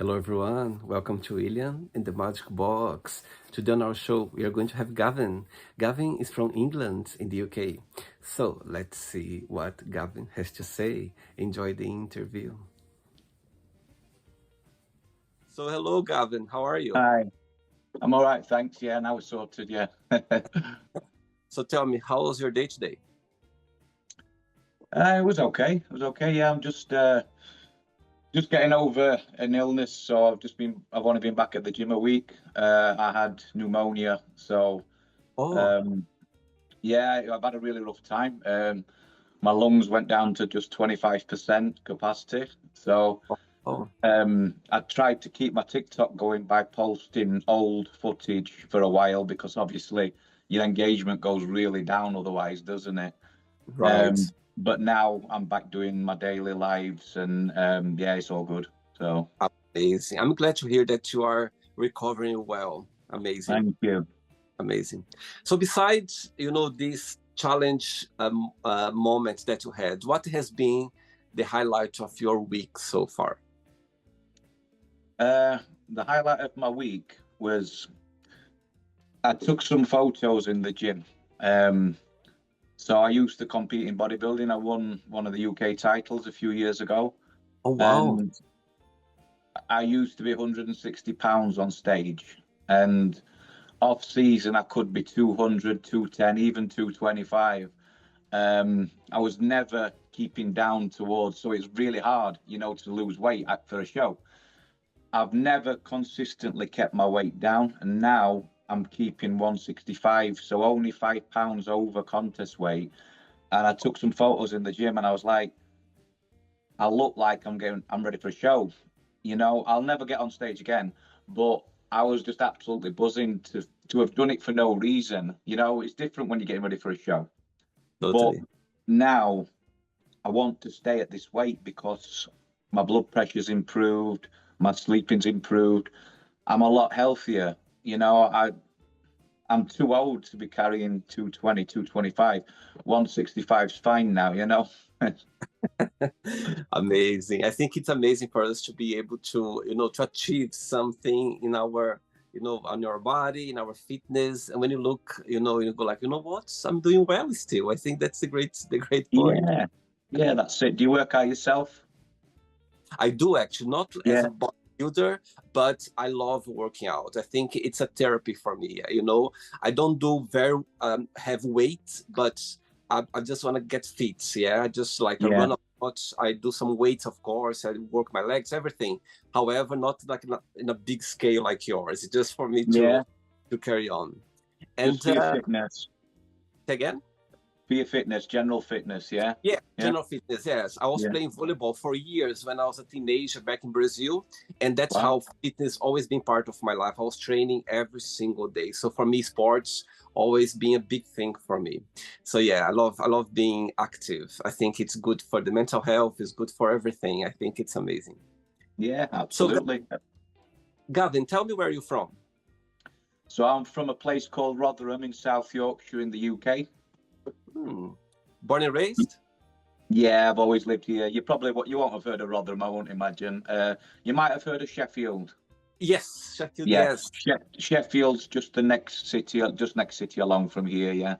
Hello, everyone. Welcome to William in the Magic Box. Today on our show, we are going to have Gavin. Gavin is from England in the UK. So let's see what Gavin has to say. Enjoy the interview. So, hello, Gavin. How are you? Hi, I'm all right, thanks. Yeah, now we're sorted. Yeah. So, tell me, how was your day today? It was okay. It was okay. Yeah, I'm just getting over an illness. So I've only been back at the gym a week. I had pneumonia, so Oh, um, yeah, I've had a really rough time. My lungs went down to just 25% capacity. So oh, I tried to keep my TikTok going by posting old footage for a while because obviously your engagement goes really down otherwise, doesn't it? right. But now I'm back doing my daily lives and yeah, it's all good. So Amazing. I'm glad to hear that you are recovering well. Amazing. thank you. Amazing. So besides, this challenge moment that you had, what has been the highlight of your week so far? The highlight of my week was I took some photos in the gym. Um, so I used to compete in bodybuilding. I won one of the UK titles a few years ago, Oh, wow. and I used to be 160 pounds on stage. And off season, I could be 200, 210, even 225. I was never keeping down towards, so it's really hard, to lose weight for a show. I've never consistently kept my weight down, and now I'm keeping 165, so only 5 pounds over contest weight. And I took some photos in the gym, and I was like, I look like I'm ready for a show. I'll never get on stage again, but I was just absolutely buzzing to have done it for no reason. It's different when you're getting ready for a show. But Totally. now I want to stay at this weight because my blood pressure's improved, my sleeping's improved. I'm a lot healthier. I'm too old to be carrying 220, 225. 165 is fine now. Amazing. I think it's amazing for us to be able to, to achieve something in our, on our body, in our fitness. And when you look, you go like, you know what? I'm doing well still. I think that's the great point. Yeah. Yeah, that's it. Do you work out yourself? I do actually, not as Yeah. a bodybuilder, but I love working out. I think it's a therapy for me. I don't do very have weight, but I just want to get fit. Yeah, I just like I Yeah. run a lot. I do some weights, of course. I work my legs, everything. However, not like in a big scale like yours. It's just for me to Yeah. carry on. And Just for your fitness. again. For your fitness, general fitness, yeah? Yeah, Yeah. general fitness. Yes, I was Yeah. playing volleyball for years when I was a teenager back in Brazil, and that's Wow. how fitness always been part of my life. I was training every single day. So for me, sports always been a big thing for me. So yeah, I love being active. I think it's good for the mental health. It's good for everything. I think it's amazing. Yeah, So absolutely. Gavin, tell me where you're from. So I'm from a place called Rotherham in South Yorkshire in the UK. Hmm. Born and raised? Yeah, I've always lived here. You won't have heard of Rotherham, I won't imagine. You might have heard of Sheffield. Yes, Sheffield. Yeah, Yes, Sheffield's just just next city along from here. Yeah.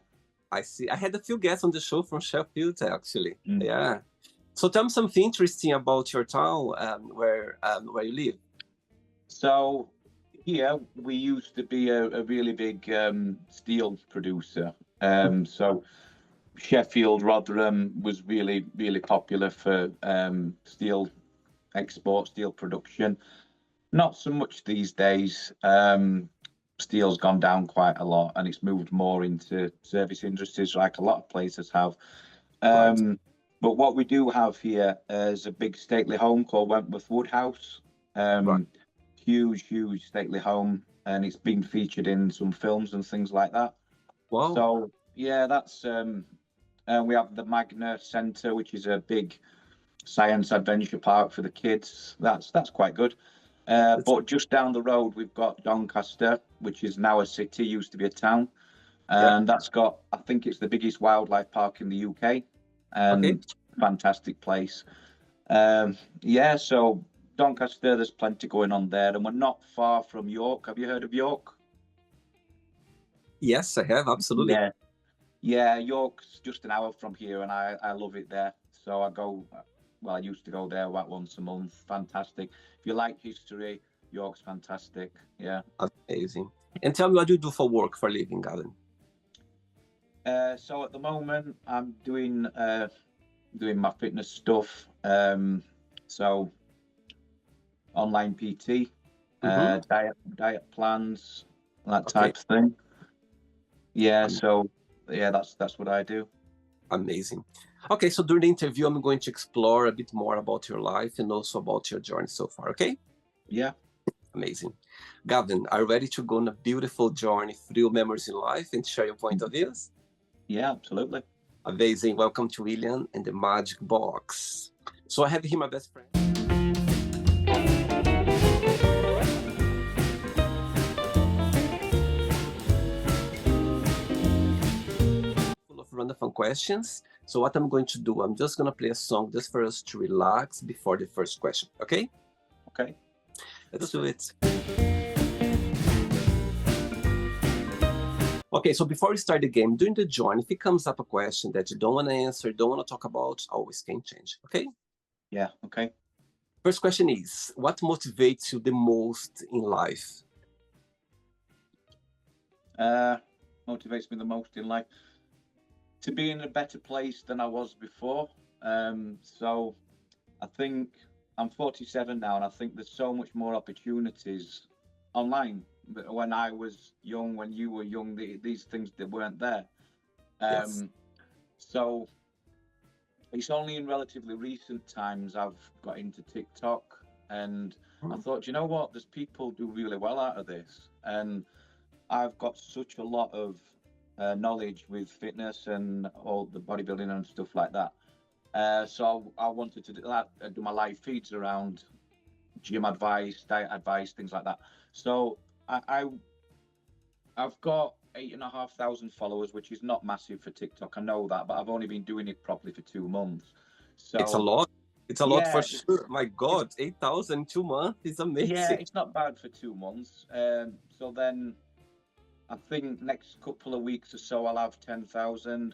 I see. I had a few guests on the show from Sheffield, actually. Mm. Yeah. So tell me something interesting about your town, where you live. So here we used to be a really big steel producer. So Sheffield, Rotherham was really, really popular for steel export, steel production. Not so much these days. Steel's gone down quite a lot, and it's moved more into service industries, like a lot of places have. Right, But what we do have here is a big stately home called Wentworth Woodhouse. right. Um, Huge, huge stately home, and it's been featured in some films and things like that. Wow. So yeah, that's we have the Magna Centre, which is a big science adventure park for the kids. That's quite good. That's But just down the road, we've got Doncaster, which is now a city, used to be a town, yeah. and that's got, I think it's the biggest wildlife park in the UK, Okay. and fantastic place. Yeah, so Doncaster, there's plenty going on there, and we're not far from York. Have you heard of York? Yes, I have, absolutely. Yeah. Yeah, York's just an hour from here, and I love it there. So I go, well, I used to go there about once a month. Fantastic. If you like history, York's fantastic. Yeah. Amazing. And tell me, what do you do for work, for a living, Gavin? So at the moment, I'm doing my fitness stuff. So online PT, diet plans, that type of thing. Yeah. So yeah, that's what I do. Amazing. Okay, so during the interview, I'm going to explore a bit more about your life and also about your journey so far, okay? Yeah. Amazing. Gavin, are you ready to go on a beautiful journey through memories in life and share your point of views? Yeah, absolutely. Amazing. Welcome to William and the Magic Box. So I have here my best friend. Full of random questions. So what I'm going to do, I'm just going to play a song just for us to relax before the first question, okay? Okay. Let's do it. Okay, so before we start the game, during the join, if it comes up a question that you don't want to answer, don't want to talk about, always can change, okay? Yeah, okay. First question is, what motivates you the most in life? Motivates me the most in life to be in a better place than I was before. So I think I'm 47 now, and I think there's so much more opportunities online. But when I was young, when you were young, these things that weren't there. Yes. So it's only in relatively recent times I've got into TikTok, and I thought, you know what, there's people do really well out of this, and I've got such a lot of knowledge with fitness and all the bodybuilding and stuff like that. So I wanted to do that, do my live feeds around gym advice, diet advice, things like that. So I've got 8,500 followers, which is not massive for TikTok. I know that, but I've only been doing it properly for 2 months. So it's a lot. It's a lot for sure. My God, 8,000 2 months is amazing. Yeah, it's not bad for 2 months. So then I think next couple of weeks or so I'll have 10,000.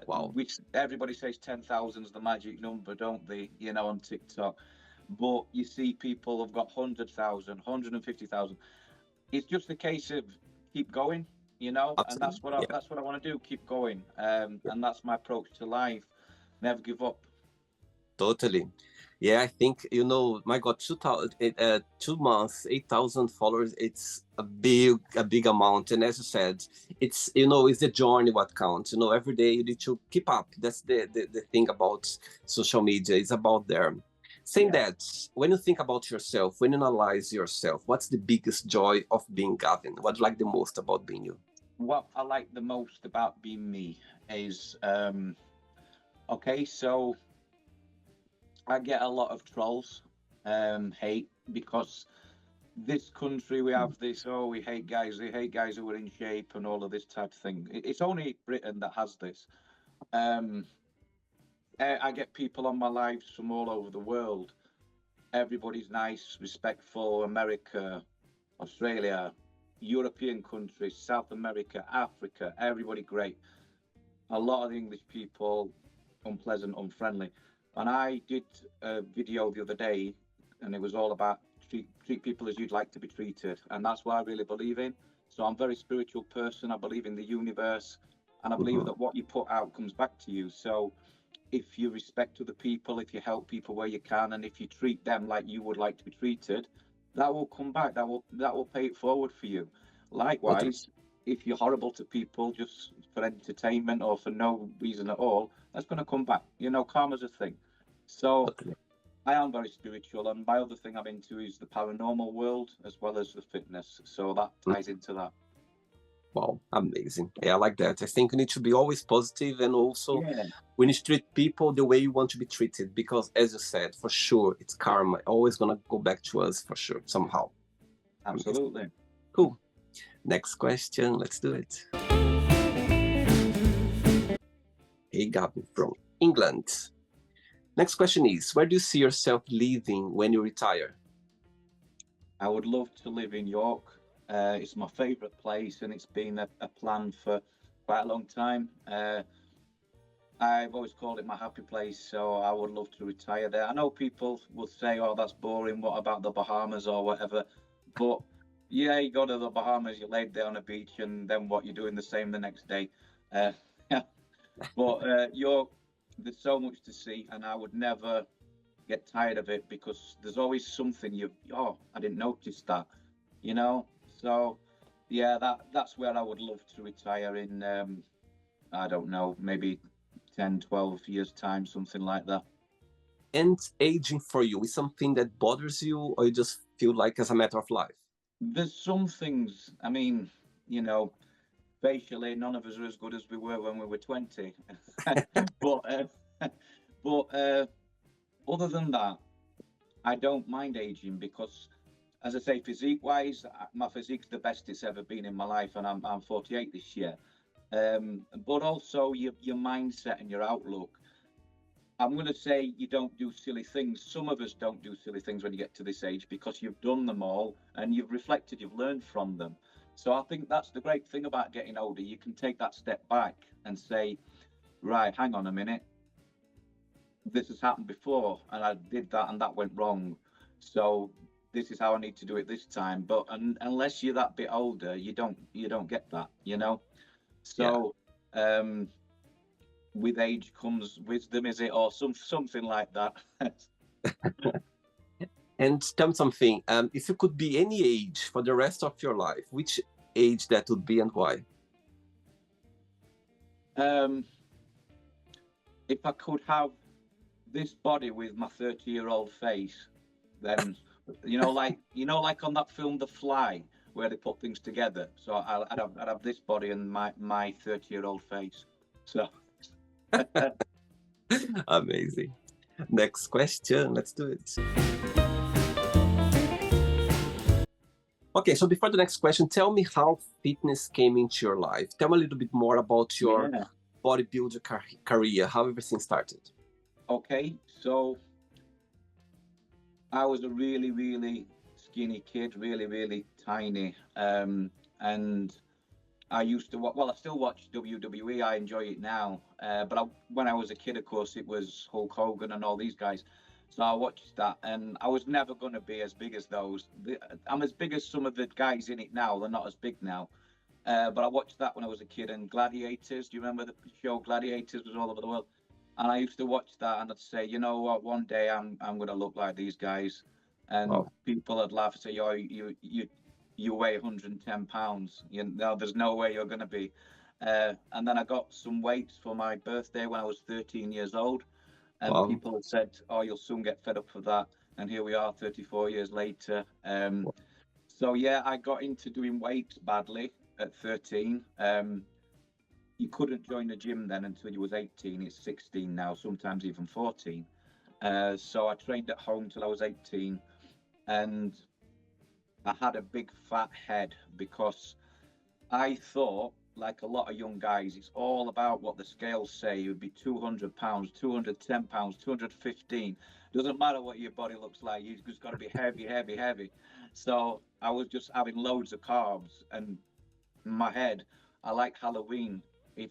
Wow. Which everybody says 10,000 is the magic number, don't they? You know, on TikTok. But you see people have got 100,000, 150,000. It's just a case of keep going, you know, Absolutely. and that's what I want to do. Keep going, and that's my approach to life. Never give up. Totally. Yeah, I think, you know, my God, 2 months, 8,000 followers, it's a big amount. And as you said, it's, you know, it's the journey what counts. You know, every day you need to keep up. That's the thing about social media. It's about there. Saying that, when you think about yourself, when you analyze yourself, what's the biggest joy of being Gavin? What do you like the most about being you? What I like the most about being me is, okay, so I get a lot of trolls, hate, because this country we have this, oh, we hate guys who are in shape and all of this type of thing. It's only Britain that has this. I get people on my lives from all over the world. Everybody's nice, respectful. America, Australia, European countries, South America, Africa, everybody great. A lot of the English people unpleasant, unfriendly. And I did a video the other day, and it was all about treat people as you'd like to be treated, and that's what I really believe in. So I'm a very spiritual person. I believe in the universe, and I believe that what you put out comes back to you. So if you respect other people, if you help people where you can, and if you treat them like you would like to be treated, that will come back. That will pay it forward for you. Likewise, if you're horrible to people just for entertainment or for no reason at all, that's going to come back. You know, karma's a thing. So I am very spiritual, and my other thing I'm into is the paranormal world as well as the fitness. So that ties into that. Wow, amazing. Yeah, I like that. I think we need to be always positive, and also we need to treat people the way you want to be treated, because as you said, for sure, it's karma. Always going to go back to us for sure, somehow. Absolutely. Amazing. Cool. Next question. Let's do it. Hey, Gavin from England. Next question is, where do you see yourself living when you retire? I would love to live in York. It's my favourite place, and it's been a plan for quite a long time. I've always called it my happy place, so I would love to retire there. I know people will say, "Oh, that's boring. What about the Bahamas or whatever?" But yeah, you go to the Bahamas, you lay there on a beach, and then what? You're doing the same the next day. Uh, but York, there's so much to see, and I would never get tired of it because there's always something I didn't notice that, you know. So yeah, that's where I would love to retire in. I don't know, maybe 10, 12 years time, something like that. And aging for you is something that bothers you, or you just feel like as a matter of life? There's some things, I mean, you know, facially, none of us are as good as we were when we were 20. but but other than that, I don't mind aging because, as I say, physique wise, my physique's the best it's ever been in my life, and I'm 48 this year. But also your mindset and your outlook. I'm going to say you don't do silly things. Some of us don't do silly things when you get to this age because you've done them all and you've reflected, you've learned from them. So I think that's the great thing about getting older. You can take that step back and say, right, hang on a minute. This has happened before and I did that and that went wrong. So this is how I need to do it this time. But unless you're that bit older, you don't get that, you know? Yeah. So um with age comes wisdom, is it, or something like that? And tell me something. If you could be any age for the rest of your life, which age that would be and why? um, if I could have this body with my 30-year-old face, then like on that film The Fly, where they put things together. So I'd have this body and my 30-year-old face. So Amazing. Next question. Let's do it. Okay, so before the next question, tell me how fitness came into your life. Tell me a little bit more about your yeah, bodybuilder career, how everything started. okay. So I was a really, really skinny kid, really, really tiny, and I used to watch. Well, I still watch WWE. I enjoy it now. When I was a kid, of course, it was Hulk Hogan and all these guys. So I watched that, and I was never going to be as big as those. I'm as big as some of the guys in it now. They're not as big now. But I watched that when I was a kid. And Gladiators. Do you remember the show Gladiators? Was all over the world. And I used to watch that, and I'd say, you know what? One day I'm going to look like these guys. And Wow. people would laugh and say, "Oh, you weigh 110 pounds. You know, there's no way you're going to be." And then I got some weights for my birthday when I was 13 years old, and Wow. people had said, "Oh, you'll soon get fed up with that." And here we are, 34 years later. So yeah, I got into doing weights badly at 13. You couldn't join a gym then until you was 18. It's 16 now, sometimes even 14. So I trained at home till I was 18, and I had a big fat head because I thought, like a lot of young guys, it's all about what the scales say. It would be 200 pounds, 210 pounds, 215. Doesn't matter what your body looks like. You just got to be heavy, heavy, heavy. So I was just having loads of carbs, and in my head, I like Halloween. If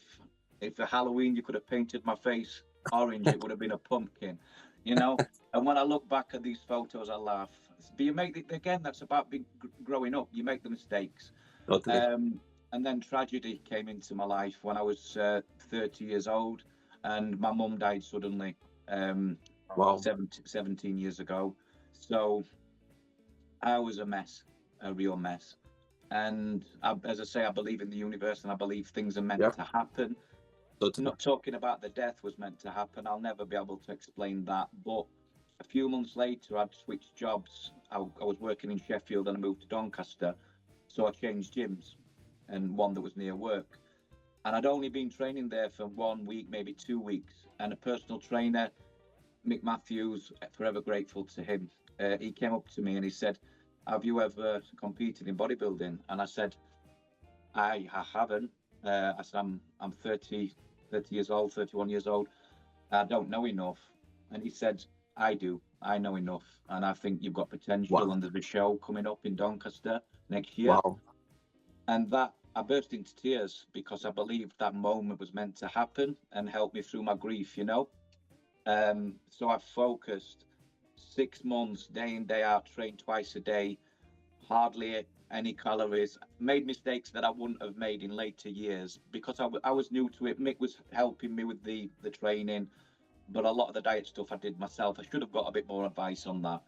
if for Halloween you could have painted my face orange, it would have been a pumpkin, you know. And when I look back at these photos, I laugh. But you make it again. That's about growing up. You make the mistakes. Totally. And then tragedy came into my life when I was 30 years old, and my mum died suddenly, um, Wow. 17 years ago. So I was a mess, a real mess. And as I say, I believe in the universe and I believe things are meant Yeah, to happen. totally. Not talking about the death was meant to happen. I'll never be able to explain that. But a few months later, I'd switched jobs. I was working in Sheffield and I moved to Doncaster. So I changed gyms and one that was near work. And I'd only been training there for 1 week, maybe 2 weeks. And a personal trainer, Mick Matthews, forever grateful to him. He came up to me and he said, "Have you ever competed in bodybuilding?" And I said, I haven't. I said, I'm 30 years old, 31 years old. I don't know enough. And he said, I do. I know enough, and I think you've got potential. Wow. And there's a show coming up in Doncaster next year, Wow. and that I burst into tears because I believed that moment was meant to happen and help me through my grief. So I focused 6 months, day in day out, trained twice a day, hardly any calories, made mistakes that I wouldn't have made in later years because I was new to it. Mick was helping me with the training, but a lot of the diet stuff I did myself. I should have got a bit more advice on that.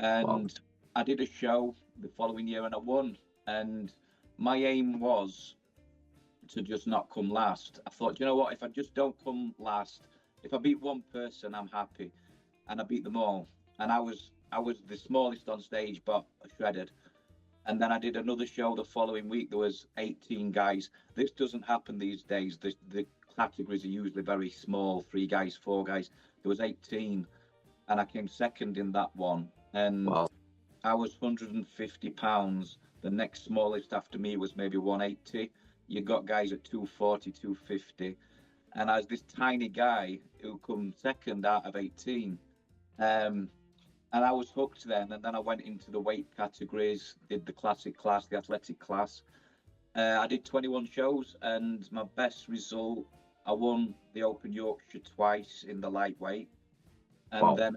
Wow. And I did a show the following year and I won. And my aim was to just not come last. I thought, you know what, if I just don't come last, if I beat one person, I'm happy. And I beat them all. And I was the smallest on stage, but shredded. And then I did another show the following week. There was 18 guys. This doesn't happen these days. The categories are usually very small, 3 guys, 4 guys. There was 18, and I came second in that one. And Wow. I was 150 pounds. The next smallest after me was maybe 180. You got guys at 240, 250. And I was this tiny guy who come second out of 18. Um, and I was hooked then. And then I went into the weight categories, did the classic class, the athletic class. I did 21 shows, and my best result, I won the Open Yorkshire twice in the lightweight, and Wow. then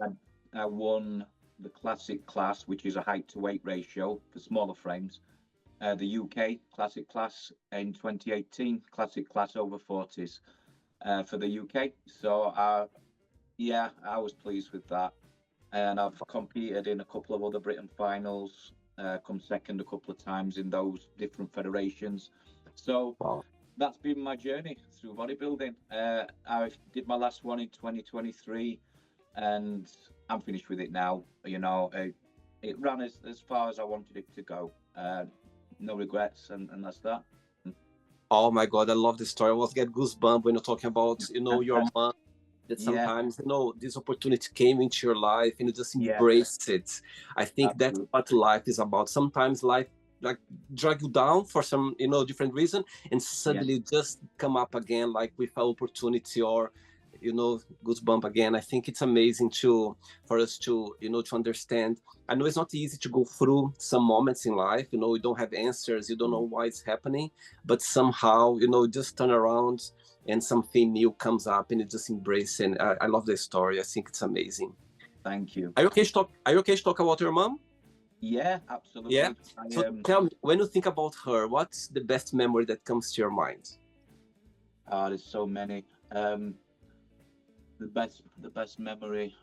I won the classic class, which is a height to weight ratio for smaller frames. The UK classic class in 2018, classic class over 40s for the UK. So, yeah, I was pleased with that. And I've competed in a couple of other Britain finals, come second a couple of times in those different federations. So Wow. that's been my journey through bodybuilding. I did my last one in 2023, and I'm finished with it now. It ran as far as I wanted it to go. No regrets, and that's that. Oh my God, I love the story. I was get goosebumps when you're talking about, your mom. That Yeah, sometimes, this opportunity came into your life and you just yeah, embrace it. I think that's absolutely. what life is about. Sometimes life like drag you down for some, different reason, and Yeah, suddenly just come up again like with an opportunity or goosebump again. I think it's amazing to for us to to understand. I know it's not easy to go through some moments in life. You don't have answers, you don't know why it's happening, but somehow just turn around and something new comes up and you just embrace it. And I love the story. I think it's amazing. thank you. Are you okay to talk? Are you okay to talk about your mom? Yeah, Yeah. absolutely. I So tell me, when you think about her, what's the best memory that comes to your mind? there's so many. The best memory.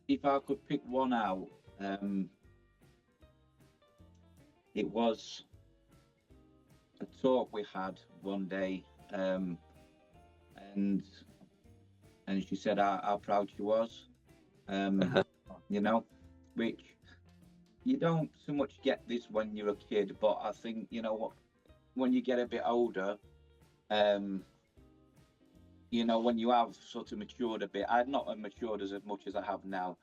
If I could pick one out, um, it was a talk we had one day, and and she said how proud she was, um, you know, which you don't so much get this when you're a kid, but I think what when you get a bit older, um, when you have sort of matured a bit. I'd not matured as much as I have now,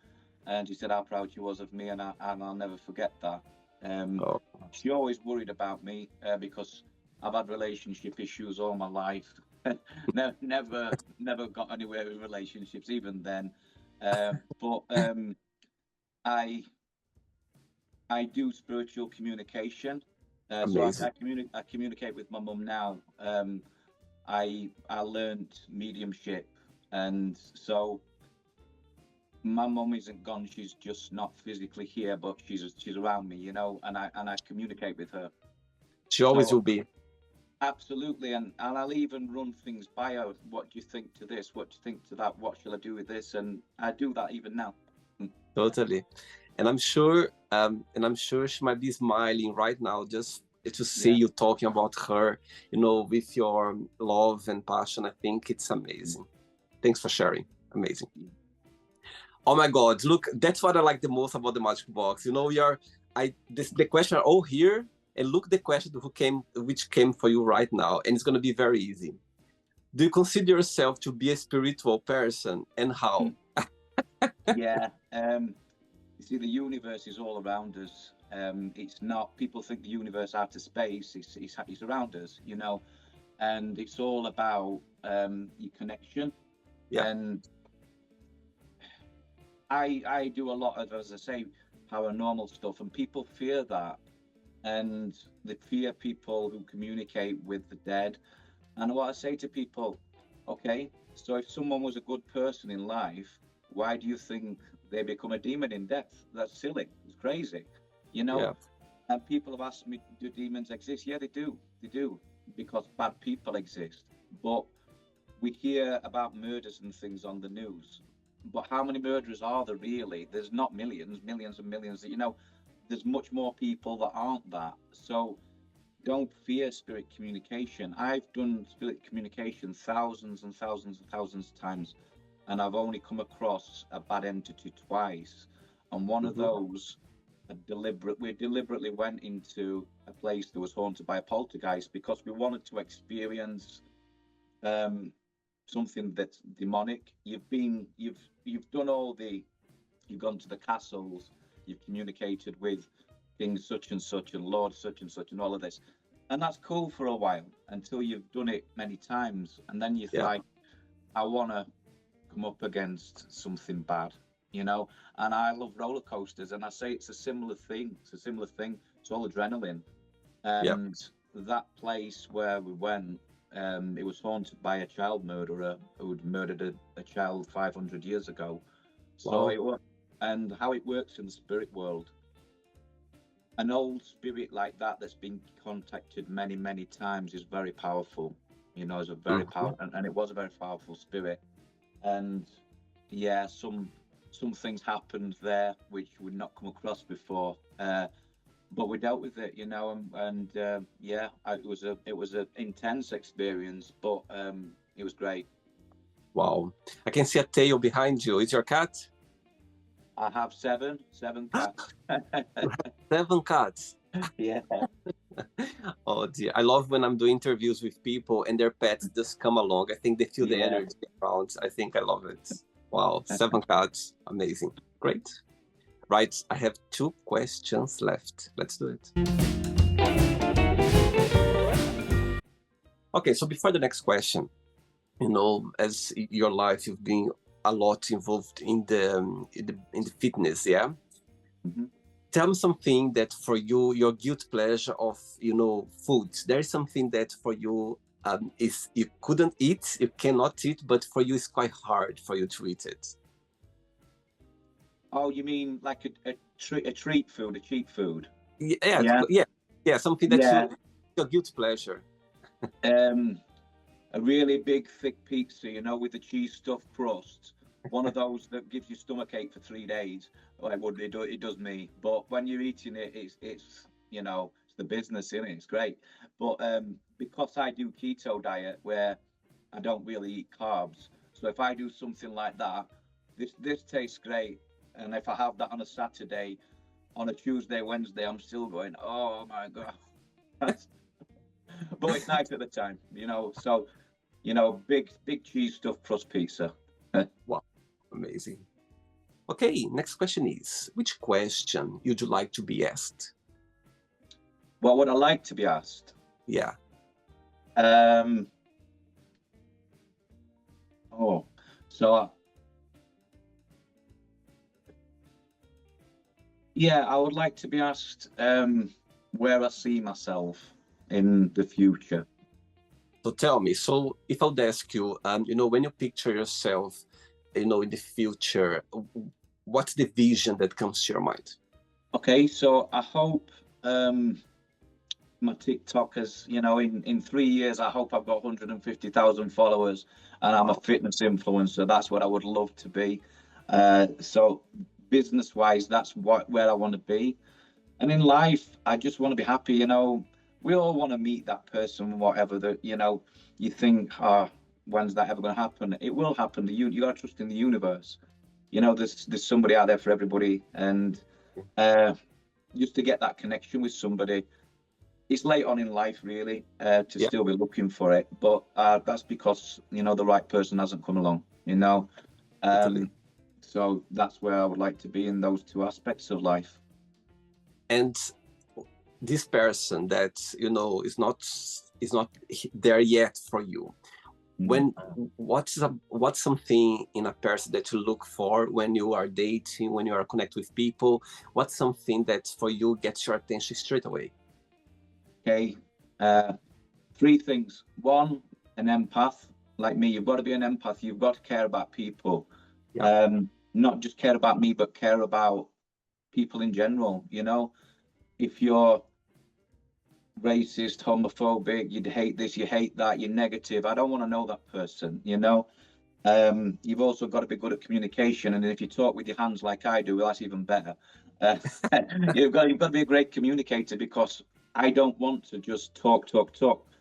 and she said how proud she was of me, and I'll never forget that. Um, Oh, she always worried about me because I've had relationship issues all my life. Never got anywhere with relationships even then. But I I do spiritual communication, so amazing. I communicate with my mum now. I learned mediumship, and so my mum isn't gone. She's just not physically here, but she's around me, and I communicate with her. She always So will be. absolutely, and I'll even run things by her. What do you think to this? What do you think to that? What shall I do with this? And I do that even now. Totally. And I'm sure she might be smiling right now just to see Yeah. you talking about her, with your love and passion. I think it's amazing. Thanks for sharing. Amazing. Oh my God, look, that's what I like the most about the Magic Box. The question are all here, and look the question which came for you right now, and it's gonna be very easy. Do you consider yourself to be a spiritual person, and how? Yeah. You see, the universe is all around us. It's not. People think the universe out of space. It's around us, and it's all about your connection. Yeah. And I do a lot of, as I say, paranormal stuff, and people fear that, and they fear people who communicate with the dead. And what I say to people, okay, so if someone was a good person in life, why do you think they become a demon in death? That's silly. It's crazy, you know. Yeah. And people have asked me, do demons exist? Yeah, they do. They do, because bad people exist. But we hear about murders and things on the news. But how many murderers are there really? There's not millions, millions and millions. You know, there's much more people that aren't that. So don't fear spirit communication. I've done spirit communication thousands and thousands and thousands of times, and I've only come across a bad entity twice. And one of Hmm. those, we deliberately went into a place that was haunted by a poltergeist because we wanted to experience um, something that's demonic. You've done all the, you've gone to the castles, you've communicated with King such and Lord such and all of this. And that's cool for a while until you've done it many times. And then you're Yeah. like, I want to come up against something bad, you know? And I love roller coasters. And I say it's a similar thing. It's a similar thing. It's all adrenaline. Yeah. And that place where we went, it was haunted by a child murderer who'd murdered a child 500 years ago. So Wow. it was, and how it works in the spirit world, an old spirit like that that's been contacted many, many times is very powerful. You know, is a very Hmm. powerful, and it was a very powerful spirit. And yeah, some things happened there which we'd not come across before. But we dealt with it, you know, and yeah, it was a intense experience, but it was great. Wow. I can see a tail behind you. Is your cat? I have seven cats. You have 7 cats. Yeah, Oh dear. I love when I'm doing interviews with people and their pets just come along. I think they feel the yeah. energy around. I think I love it. Wow. 7 cats. Amazing. Great. Right. I have 2 questions left. Let's do it. Okay. So before the next question, as your life, you've been a lot involved in the fitness, yeah. Mhm. Tell me something that for you, your guilt pleasure of food. There is something that for you is you couldn't eat, you cannot eat, but for you it's quite hard for you to eat it. Oh, you mean like a treat food, a cheap food? Yeah, Yeah, yeah, yeah. Something that yeah. your guilt pleasure. Um, a really big thick pizza, you know, with the cheese stuffed crust. One of those that gives you stomach ache for 3 days. Well, it does me. But when you're eating it, it's you know, it's the business in it. It's great. But because I do keto diet where I don't really eat carbs, so if I do something like that, this tastes great. And if I have that on a Saturday, on a Tuesday, Wednesday, I'm still going, oh my god. But it's nice at the time, you know. So big cheese stuffed crust pizza. Wow, amazing. Okay, next question is, which question would you like to be asked? What would I like to be asked? Yeah. Um, oh, so yeah, I would like to be asked where I see myself in the future. So tell me, so if I would ask you, when you picture yourself, in the future, what's the vision that comes to your mind? Okay, so I hope my TikTok has, in 3 years, I hope I've got 150,000 followers and I'm a Wow. fitness influencer. That's what I would love to be. So business wise, that's where I want to be. And in life, I just want to be happy. We all want to meet that person, whatever that, you think, when's that ever going to happen? It will happen. You got to trust in the universe. There's somebody out there for everybody. And uh, just to get that connection with somebody, it's late on in life, really, to Yeah, still be looking for it. But that's because, the right person hasn't come along. totally. Um, so that's where I would like to be in those two aspects of life. And this person that is not there yet for you, When what's something in a person that you look for when you are dating, when you are connected with people? What's something that for you gets your attention straight away? Okay. Three things. One, an empath like me. You've got to be an empath. You've got to care about people. Yeah. Not just care about me, but care about people in general. If you're racist, homophobic, you'd hate this, you hate that, you're negative. I don't want to know that person. You've also got to be good at communication, and if you talk with your hands like I do, well, that's even better. Uh, you've got to be a great communicator, because I don't want to just talk.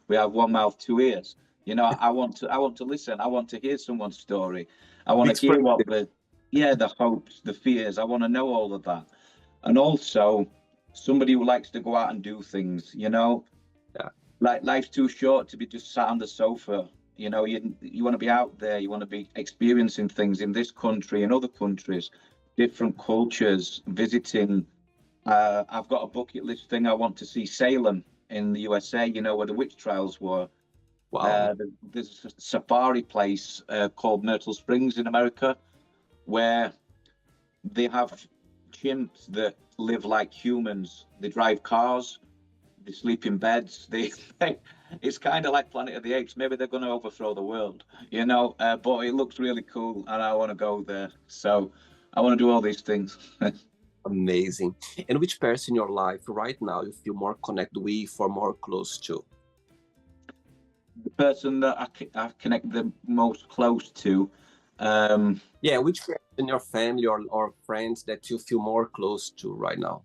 We have one mouth, two ears. I want to listen. I want to hear someone's story. I want Be to hear what expressive. the hopes, the fears. I want to know all of that, and also somebody who likes to go out and do things. Yeah. Like, life's too short to be just sat on the sofa. You want to be out there. You want to be experiencing things in this country and other countries, different cultures, visiting. I've got a bucket list thing. I want to see Salem in the USA, where the witch trials were. Wow. There's a safari place called Myrtle Springs in America, where they have chimps that live like humans. They drive cars. They sleep in beds. It's kind of like Planet of the Apes. Maybe they're going to overthrow the world, but it looks really cool, and I want to go there. So I want to do all these things. Amazing. And which person in your life right now you feel more connected with or more close to? The person that I connect the most close to. Yeah, which person in your family or friends that you feel more close to right now?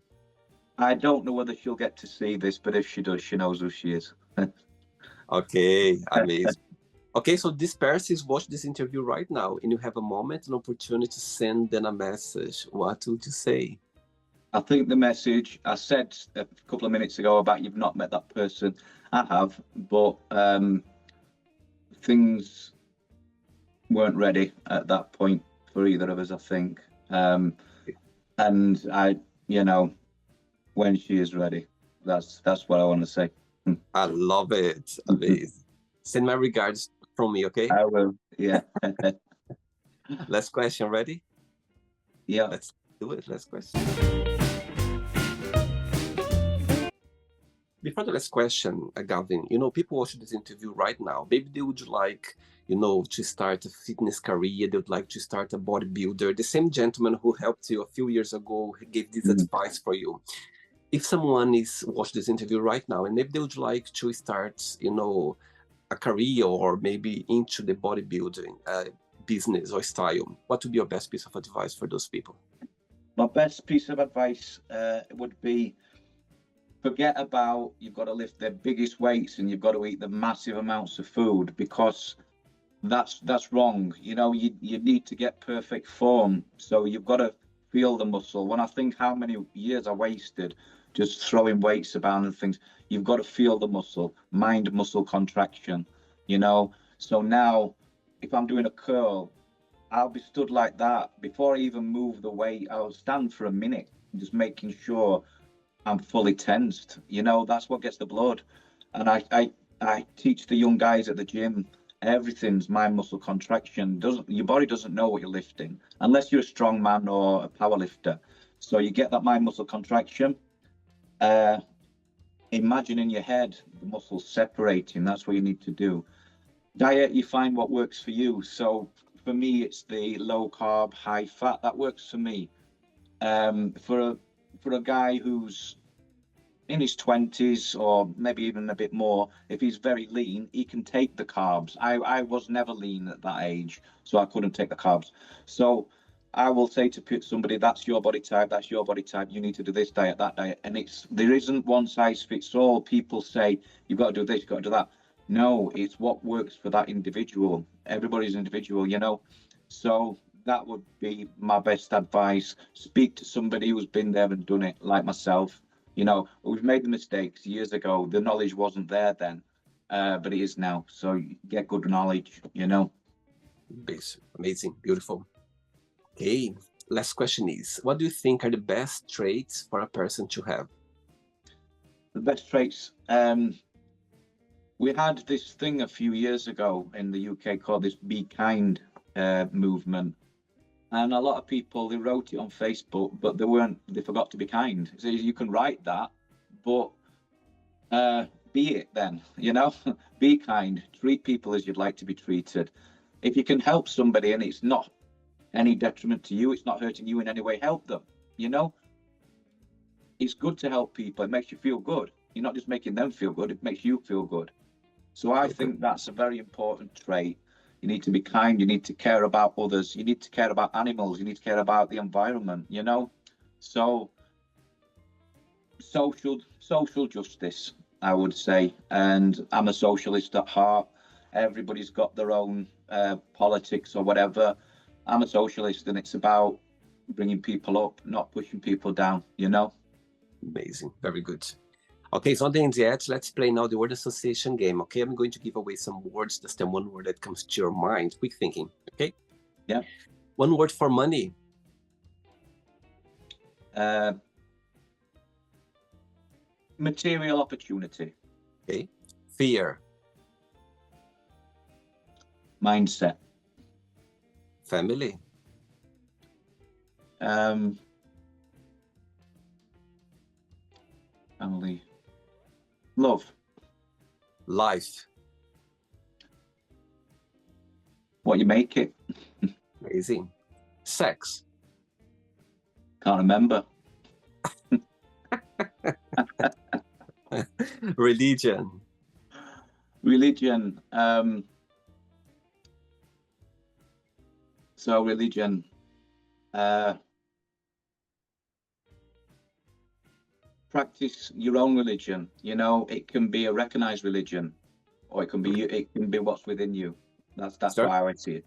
I don't know whether she'll get to see this, but if she does, she knows who she is. Okay, amazing. Okay, so this person is watching this interview right now, and you have a moment, an opportunity to send them a message. What would you say? I think the message I said a couple of minutes ago about you've not met that person. I have, but things weren't ready at that point for either of us, I think. And when she is ready, that's what I want to say. I love it. Amazing. Send my regards from me, okay? I will. Yeah. Last question, ready? Yeah. Let's do it. Last question. Before the last question, Gavin, people watching this interview right now, maybe they would like, to start a fitness career. They would like to start a bodybuilder. The same gentleman who helped you a few years ago gave this advice for you. If someone is watching this interview right now and maybe they would like to start, a career or maybe into the bodybuilding business or style, what would be your best piece of advice for those people? My best piece of advice would be, forget about you've got to lift the biggest weights and you've got to eat the massive amounts of food, because that's wrong. You need to get perfect form, so you've got to feel the muscle. When I think how many years I wasted just throwing weights about and things, you've got to feel the muscle, mind muscle contraction. So now if I'm doing a curl, I'll be stood like that before I even move the weight. I'll stand for a minute, just making sure I'm fully tensed. That's what gets the blood. And I teach the young guys at the gym, everything's mind muscle contraction. Your body doesn't know what you're lifting unless you're a strong man or a power lifter. So you get that mind muscle contraction. Imagine in your head the muscles separating. That's what you need to do. Diet, you find what works for you. So for me, it's the low carb, high fat. That works for me. For a guy who's in his 20s or maybe even a bit more, if he's very lean, he can take the carbs. I was never lean at that age, so I couldn't take the carbs. So I will say to somebody, that's your body type, you need to do this diet, that diet. And there isn't one size fits all. People say, you've got to do this, you've got to do that. No, it's what works for that individual. Everybody's individual, So that would be my best advice. Speak to somebody who's been there and done it, like myself. We've made the mistakes years ago. The knowledge wasn't there then, but it is now. So get good knowledge. Amazing, beautiful. Okay, last question is, what do you think are the best traits for a person to have? The best traits, We had this thing a few years ago in the UK called this Be Kind movement. And a lot of people, they wrote it on Facebook, but they forgot to be kind. So you can write that, but be it then, be kind, treat people as you'd like to be treated. If you can help somebody and it's not any detriment to you, it's not hurting you in any way, help them, It's good to help people. It makes you feel good. You're not just making them feel good, it makes you feel good. So I think that's a very important trait. You need to be kind. You need to care about others. You need to care about animals. You need to care about the environment, So social justice, I would say. And I'm a socialist at heart. Everybody's got their own politics or whatever. I'm a socialist, and it's about bringing people up, not pushing people down, Amazing. Very good. Okay, it's not the end yet. Let's play now the word association game. Okay, I'm going to give away some words. Just then one word that comes to your mind. Quick thinking. Okay. Yeah. One word for money. Material opportunity. Okay. Fear. Mindset. Family. Family. Love. Life. What you make it. Amazing. Sex. Can't remember. Religion. Religion. So religion. Practice your own religion. It can be a recognized religion, or it can be what's within you. That's Sure. how I see it.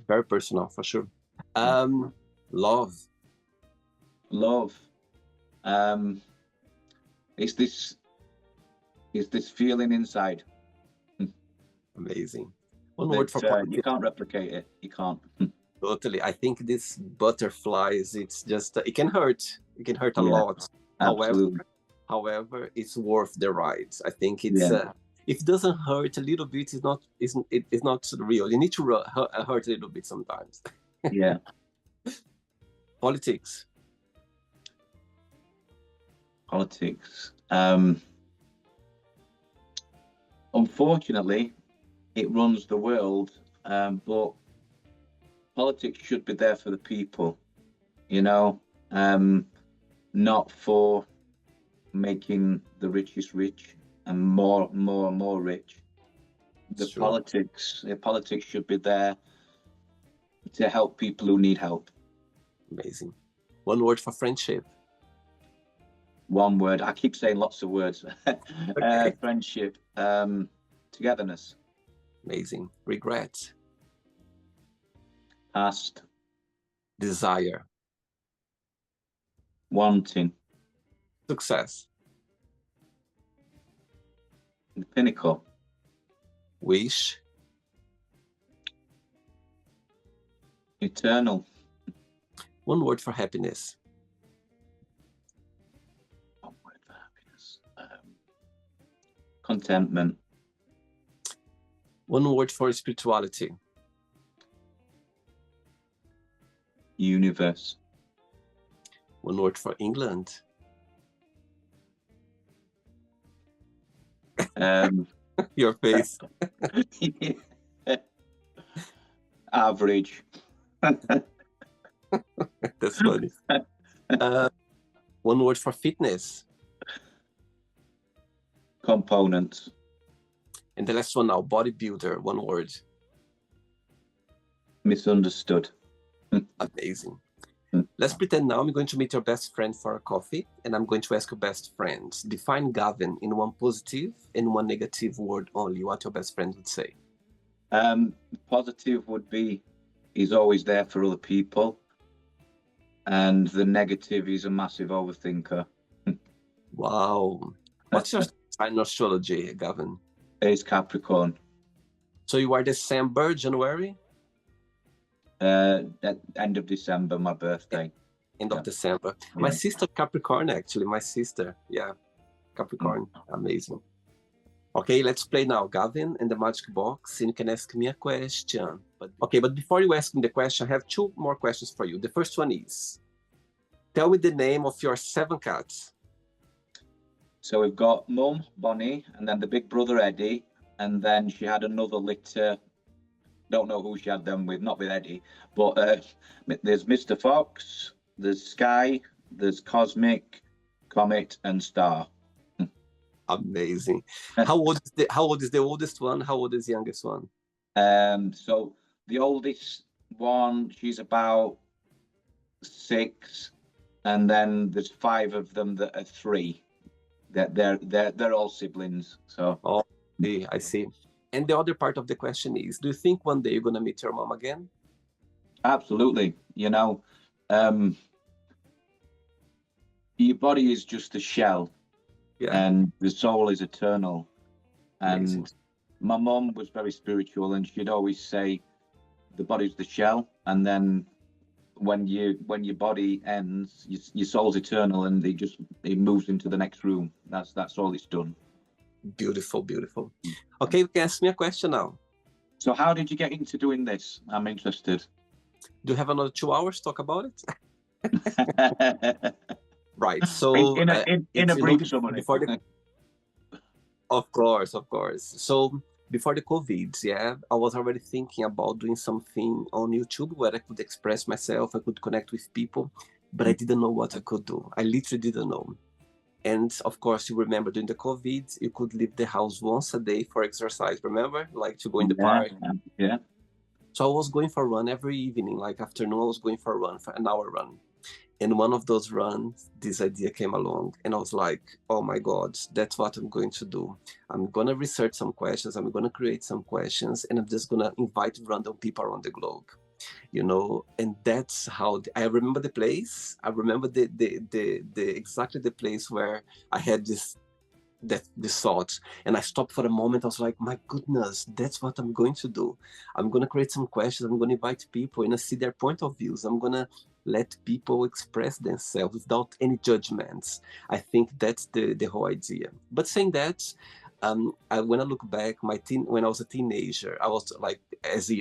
Very personal, for sure. Love. Love. It's this feeling inside. Amazing. One word for you can't replicate it. You can't. Totally. I think this butterflies, it's just, it can hurt. It can hurt a lot. Absolutely. However, it's worth the ride. I think it's, if it doesn't hurt a little bit, it's not real. You need to hurt a little bit sometimes. Yeah. Politics. Politics. Unfortunately, it runs the world, but politics should be there for the people, not for making the richest rich and more rich. Politics should be there to help people who need help. Amazing. One word for friendship. One word. I keep saying lots of words. Okay. Friendship. Togetherness. Amazing. Regret. Past. Desire. Wanting. Success. The pinnacle. Wish. Eternal. One word for happiness. One word for happiness. Contentment. One word for spirituality. Universe. One word for England. Your face. Average. That's funny. One word for fitness. Components. And the last one now, bodybuilder. One word. Misunderstood. Amazing. Let's pretend now I'm going to meet your best friend for a coffee, and I'm going to ask your best friend. Define Gavin in one positive and one negative word only. What your best friend would say? Positive would be he's always there for other people. And the negative, he's a massive overthinker. Wow. What's your sign in astrology, Gavin? It's Capricorn. So you are December, January? At end of December, my birthday. End of December. Yeah. My sister Capricorn, actually. My sister, Capricorn. Amazing. Okay, let's play now, Gavin, in the magic box, and you can ask me a question. But before you ask me the question, I have two more questions for you. The first one is, tell me the name of your 7 cats. So we've got Mum, Bonnie, and then the big brother Eddie, and then she had another litter. Don't know who she had them with, not with Eddie, but there's Mr. Fox, there's Sky, there's Cosmic, Comet, and Star. Amazing. How old is the oldest one? How old is the youngest one? So the oldest one, she's about 6, and then there's 5 of them that are 3. They're all siblings. So Oh, I see. And the other part of the question is, do you think one day you're gonna meet your mom again? absolutely, um, your body is just a shell, Yeah, and the soul is eternal. amazing. And my mom was very spiritual, and she'd always say, "The body's the shell," and then when your body ends, your soul's eternal, and it moves into the next room. That's all it's done. Beautiful, beautiful. Okay, you can ask me a question now. So how did you get into doing this? I'm interested. Do you have another 2 hours to talk about it? in Right. So in it's a brief summary. before the Of course, of course. So before the COVID, yeah, I was already thinking about doing something on YouTube where I could express myself, I could connect with people, but I didn't know what I could do. I literally didn't know. And of course, you remember during the COVID, you could leave the house once a day for exercise, remember? Like to go in the Yeah, park. yeah. So I was going for a run every evening, like afternoon, I was going for a run, for an hour run. And one of those runs, this idea came along, and I was like, oh my God, that's what I'm going to do. I'm going to research some questions, I'm going to create some questions, and I'm just going to invite random people around the globe. And that's how I remember the place. I remember the exactly the place where I had this thought, and I stopped for a moment. I was like, my goodness, that's what I'm going to do. I'm going to create some questions, I'm going to invite people and I see their point of views. I'm going to let people express themselves without any judgments. I think that's the whole idea. But saying that, when I look back, when I was a teenager, I was like,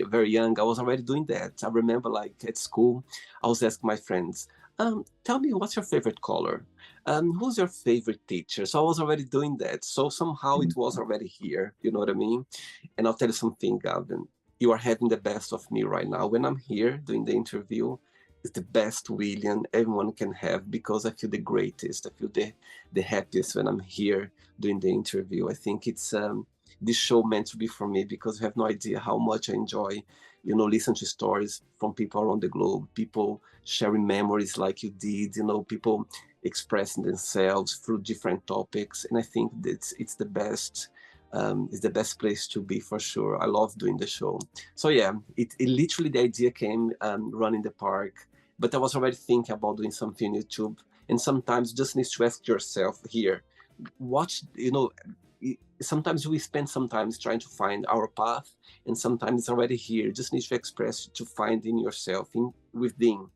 very young, I was already doing that. I remember, like at school, I was asking my friends, tell me what's your favorite color, who's your favorite teacher? So I was already doing that. So somehow it was already here. You know what I mean? And I'll tell you something, Gavin. You are having the best of me right now. When I'm here doing the interview, it's the best William everyone can have because I feel the greatest. I feel the happiest when I'm here doing the interview. I think it's this show meant to be for me because you have no idea how much I enjoy, listen to stories from people around the globe, people sharing memories like you did, people expressing themselves through different topics. And I think that it's the best place to be for sure. I love doing the show. So yeah, it literally, the idea came running the park, but I was already thinking about doing something on YouTube. And sometimes you just need to ask yourself here, watch, sometimes we spend some time trying to find our path, and sometimes it's already here. You just need to express, to find in yourself, within.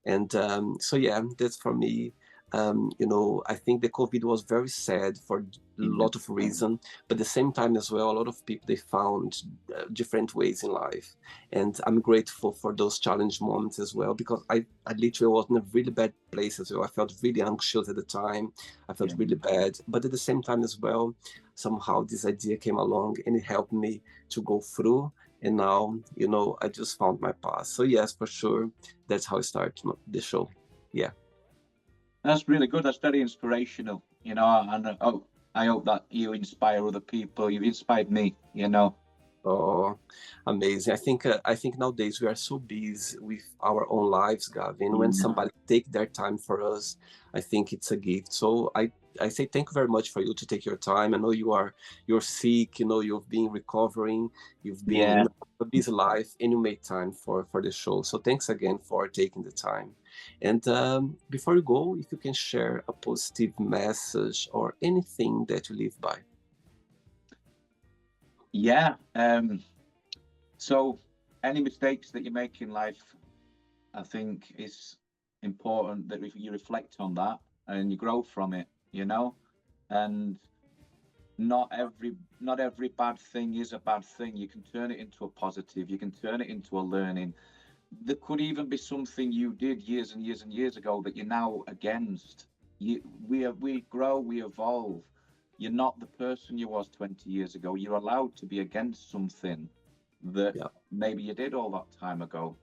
And so yeah, that's for me. I think the COVID was very sad for a lot of reasons, but at the same time as well, a lot of people, they found different ways in life. And I'm grateful for those challenge moments as well, because I literally was in a really bad place as well. I felt really anxious at the time. I felt really bad. But at the same time as well, somehow this idea came along and it helped me to go through. And now, I just found my path. So yes, for sure, that's how I started the show. Yeah. That's really good. That's very inspirational, and I hope that you inspire other people. You've inspired me. Oh, amazing. I think nowadays we are so busy with our own lives, Gavin. When somebody take their time for us, I think it's a gift. So I say thank you very much for you to take your time. I know you're sick, you've been recovering, you've been Yeah. a busy life, and you made time for the show. So thanks again for taking the time. And before you go, if you can share a positive message or anything that you live by. Yeah. So any mistakes that you make in life, I think it's important that you reflect on that and you grow from it, and not every bad thing is a bad thing. You can turn it into a positive. You can turn it into a learning. There could even be something you did years and years and years ago that you're now against. We grow, we evolve. You're not the person you was 20 years ago. You're allowed to be against something that Yeah. maybe you did all that time ago.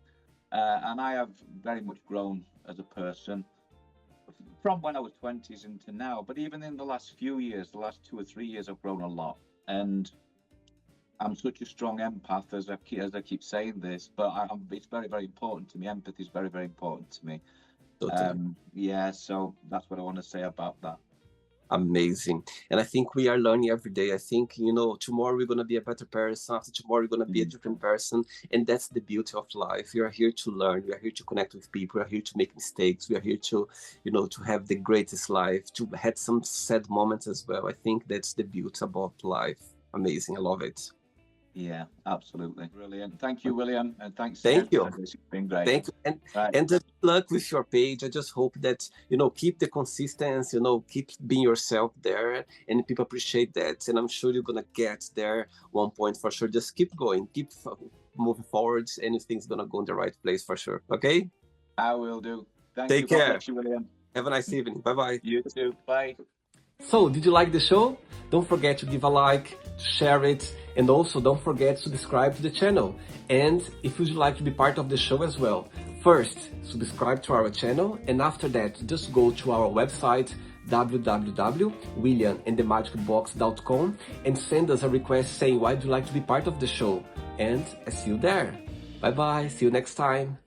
And I have very much grown as a person from when I was 20s into now. But even in the last few years, the last 2 or 3 years, I've grown a lot. And I'm such a strong empath, as I keep saying this, but it's very, very important to me. Empathy is very, very important to me. Totally. Yeah, so that's what I want to say about that. Amazing. And I think we are learning every day. I think, tomorrow we're going to be a better person. After tomorrow, we're going to be a different person. And that's the beauty of life. We are here to learn. We are here to connect with people. We are here to make mistakes. We are here to, to have the greatest life, to have some sad moments as well. I think that's the beauty about life. Amazing. I love it. Yeah, absolutely. Brilliant. Thank you, William. And thanks Thank again you. for this. It's been great. Thank you. Right. And good luck with your page. I just hope that, keep the consistency, keep being yourself there, and people appreciate that. And I'm sure you're going to get there one point for sure. Just keep going, keep moving forward. Anything's going to go in the right place for sure. Okay? I will do. Thank Take you. care. God bless you, William. Have a nice evening. Bye-bye. You too. Bye. So, did you like the show? Don't forget to give a like, to share it, and also don't forget to subscribe to the channel. And if you'd like to be part of the show as well, first, subscribe to our channel, and after that, just go to our website, www.williamandthemagicbox.com, and send us a request saying why you'd like to be part of the show. And I see you there. Bye-bye. See you next time.